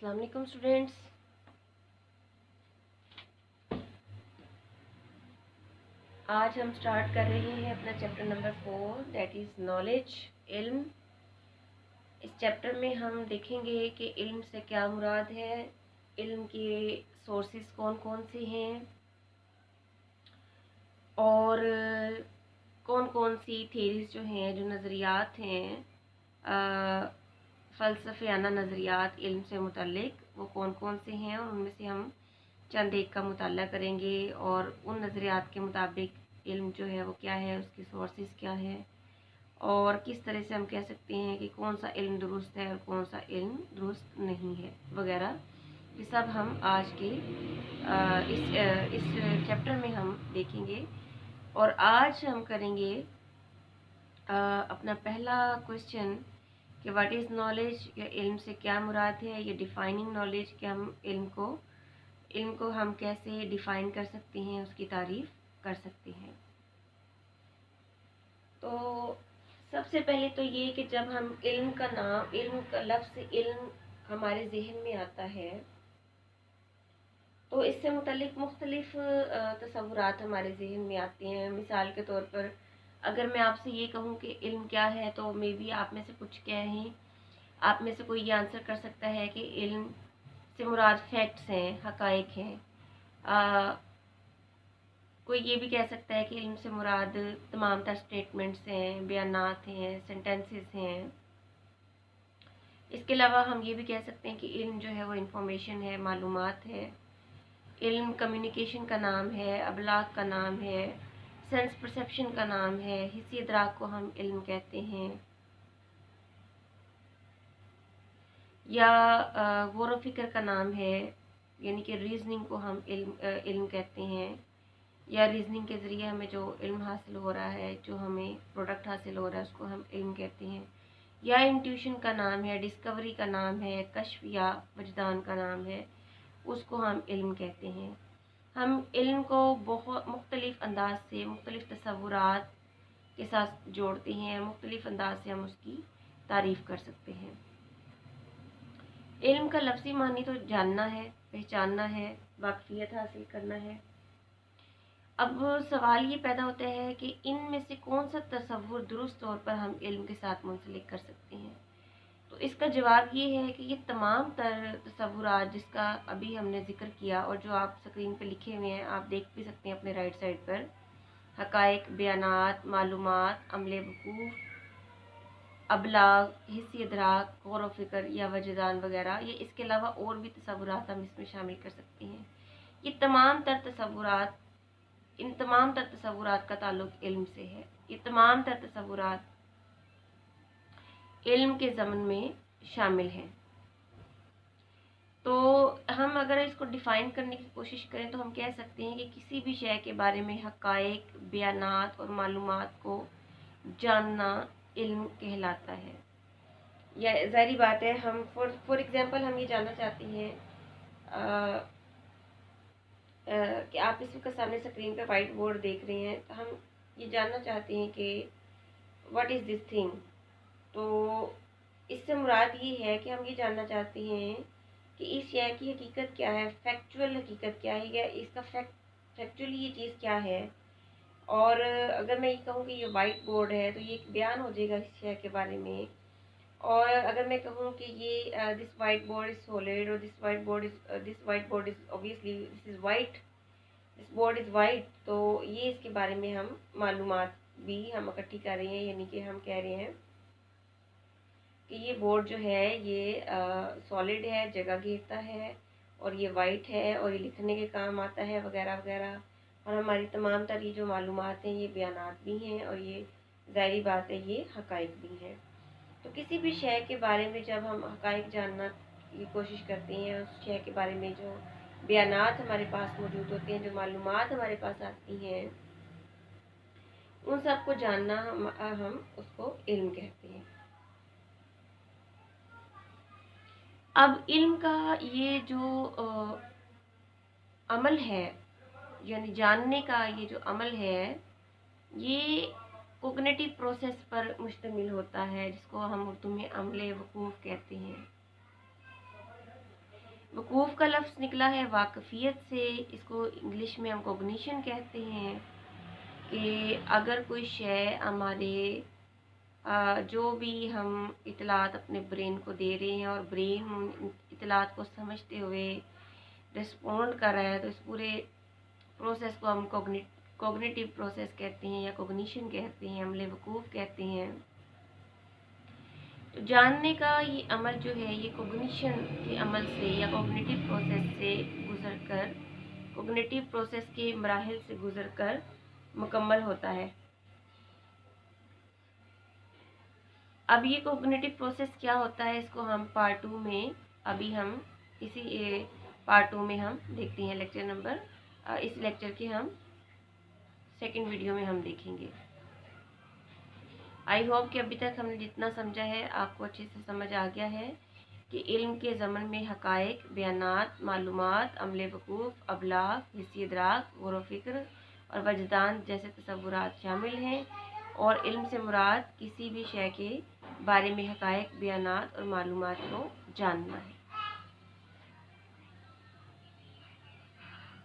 अस्सलाम वालेकुम स्टूडेंट्स। आज हम स्टार्ट कर रहे हैं अपना chapter number 4 that is knowledge, इल्म। इस चैप्टर में हम देखेंगे कि इल्म से क्या मुराद है, इल्म के सोर्सेज कौन कौन से हैं और कौन कौन सी थेरीज जो हैं, जो नज़रियात हैं, फ़लसफ़ियाना नज़रियात इल्म से मुतल्लिक, वो कौन कौन से हैं और उनमें से हम चंद एक का मुताला करेंगे और उन नज़रियात के मुताबिक इल्म जो है वो क्या है, उसकी सोर्सेज क्या है और किस तरह से हम कह सकते हैं कि कौन सा इल्म दुरुस्त है और कौन सा इल्म दुरुस्त नहीं है वगैरह। ये सब हम आज के इस चैप्टर में हम देखेंगे। और आज हम करेंगे अपना पहला क्वेश्चन कि व्हाट इज़ नॉलेज, या इल्म से क्या मुराद है, ये डिफ़ाइनिंग नॉलेज कि हम इल्म को हम कैसे डिफ़ाइन कर सकते हैं, उसकी तारीफ़ कर सकते हैं। तो सबसे पहले तो ये कि जब हम इल्म का लफ्ज़ इल्म हमारे ज़हन में आता है तो इससे मुतल्लिक़ मुख्तलिफ़ तसव्वुरात हमारे ज़हन में आते हैं। मिसाल के तौर पर अगर मैं आपसे ये कहूँ कि इल्म क्या है तो मे बी आप में से कुछ कहें, आप में से कोई ये आंसर कर सकता है कि इल्म से मुराद फैक्ट्स हैं, हक़ाइक़ हैं। कोई ये भी कह सकता है कि इल्म से मुराद तमाम तर स्टेटमेंट्स हैं, बयानात हैं, सेंटेंसेस हैं। इसके अलावा हम ये भी कह सकते हैं कि इल्म जो है वो इंफॉर्मेशन है, मालूमात है। इल्म कम्युनिकेशन का नाम है, अबलाग का नाम है, सेंस परसेप्शन का नाम है, हिस्सी इदराक को हम इल्म कहते हैं, या गौर फ़िक्र का नाम है, यानी कि रीज़निंग को हम इल्म कहते हैं, या रीज़निंग के ज़रिए हमें जो इल्म हासिल हो रहा है, जो हमें प्रोडक्ट हासिल हो रहा है, उसको हम इल्म कहते हैं। या इंट्यूशन का नाम है, डिस्कवरी का नाम है, कश्फ या वजदान का नाम है, उसको हम इल्म कहते हैं। हम इल्म को बहुत मुख्तलिफ़ अंदाज से, मुख्तलिफ़ तसव्वुरात के साथ जोड़ते हैं, मुख्तलिफ़ अंदाज से हम उसकी तारीफ़ कर सकते हैं। इल्म का लफ्ज़ी मानी तो जानना है, पहचानना है, वाक़फ़ियत हासिल करना है। अब सवाल ये पैदा होता है कि इनमें से कौन सा तसव्वुर दुरुस्त तौर पर हम इल्म के साथ मुंसलिक कर सकते हैं। तो इसका जवाब ये है कि ये तमाम तर तसव्वुरात जिसका अभी हमने ज़िक्र किया और जो आप स्क्रीन पे लिखे हुए हैं, आप देख भी सकते हैं अपने राइट साइड पर, हक़ाइक़, बयानात, मालूमात, अमले वकूफ़, अबलाग, हिस्सी इदराक, गौर फ़िक्र या वजदान वगैरह, ये इसके अलावा और भी तसव्वुरात हम इसमें शामिल कर सकते हैं। ये तमाम तर तसव्वुरात, इन तमाम तर तसव्वुरात का ताल्लुक़ इल्म से है। ये तमाम तर तसव्वुरात इल्म के ज़मन में शामिल हैं। तो हम अगर इसको डिफ़ाइन करने की कोशिश करें तो हम कह सकते हैं कि किसी भी शय के बारे में हक़ाइक़, बयानात और मालूमात को जानना इल्म कहलाता है। या ज़ाहिर बात है, हम फॉर एग्ज़ाम्पल हम ये जानना चाहते हैं कि आप इस वक्त सामने स्क्रीन पे वाइट बोर्ड देख रहे हैं, तो हम ये जानना चाहते हैं कि व्हाट इज़ दिस थिंग। तो इससे मुराद ये है कि हम ये जानना चाहते हैं कि इस शय की हकीकत क्या है, फैक्चुअल हकीकत क्या है, या इसका फैक्चुअली ये चीज़ क्या है। और अगर मैं ये कहूँ कि ये वाइट बोर्ड है तो ये एक बयान हो जाएगा इस शय के बारे में। और अगर मैं कहूँ कि ये this whiteboard is solid और this whiteboard is obviously this is white, this board is white, तो ये इसके बारे में हम मालूमात भी हम इकट्ठी कर रहे हैं। यानी कि हम कह रहे हैं कि ये बोर्ड जो है ये सॉलिड है, जगह घेरता है, और ये वाइट है और ये लिखने के काम आता है वगैरह वगैरह। और हमारी तमाम तर ये जो मालूमात हैं ये बयानात भी हैं और ये ज़ाहिर बात है ये हक़ाइक़ भी हैं। तो किसी भी शय के बारे में जब हम हक़ाइक़ जानना की कोशिश करते हैं, उस शय के बारे में जो बयानात हमारे पास मौजूद होते हैं, जो मालूमात हमारे पास आती हैं, उन सब को जानना हम उसको इल्म कहते हैं। अब इल्म का ये जो अमल है, यानी जानने का ये जो अमल है, ये कोग्निटिव प्रोसेस पर मुश्तमिल होता है, जिसको हम उर्दू में अमले वकूफ़ कहते हैं। वकूफ़ का लफ्ज़ निकला है वाकफ़ियत से, इसको इंग्लिश में हम कॉग्निशन कहते हैं। कि अगर कोई शय हमारे जो भी हम इतलात अपने ब्रेन को दे रहे हैं और ब्रेन उन इतलात को समझते हुए रिस्पॉन्ड कर रहा है, तो इस पूरे प्रोसेस को हम कॉग्निटिव प्रोसेस कहते हैं या कॉग्निशन कहते हैं, अमले वकूफ़ कहते हैं। तो जानने का ये अमल जो है ये कॉग्निशन के अमल से या कॉग्निटिव प्रोसेस से गुज़रकर, कॉग्निटिव प्रोसेस के मराहिल से गुज़रकर मुकम्मल होता है। अब ये कॉग्निटिव प्रोसेस क्या होता है, इसको हम पार्ट 2 में, अभी हम इसी पार्ट 2 में हम देखते हैं लेक्चर नंबर, इस लेक्चर के हम सेकंड वीडियो में हम देखेंगे। आई होप कि अभी तक हमने जितना समझा है आपको अच्छे से समझ आ गया है कि इल्म के ज़मन में हक़ाइक़, बयानात, मालूमात, अमले वकूफ़, अबलाग, हिस्सी इदराक, गौर व फ़िक्र और वजदान जैसे तसव्वुरात शामिल हैं। और इल्म से मुराद किसी भी शय के बारे में हक़ाइक़, बयानात और मालूमात को जानना है।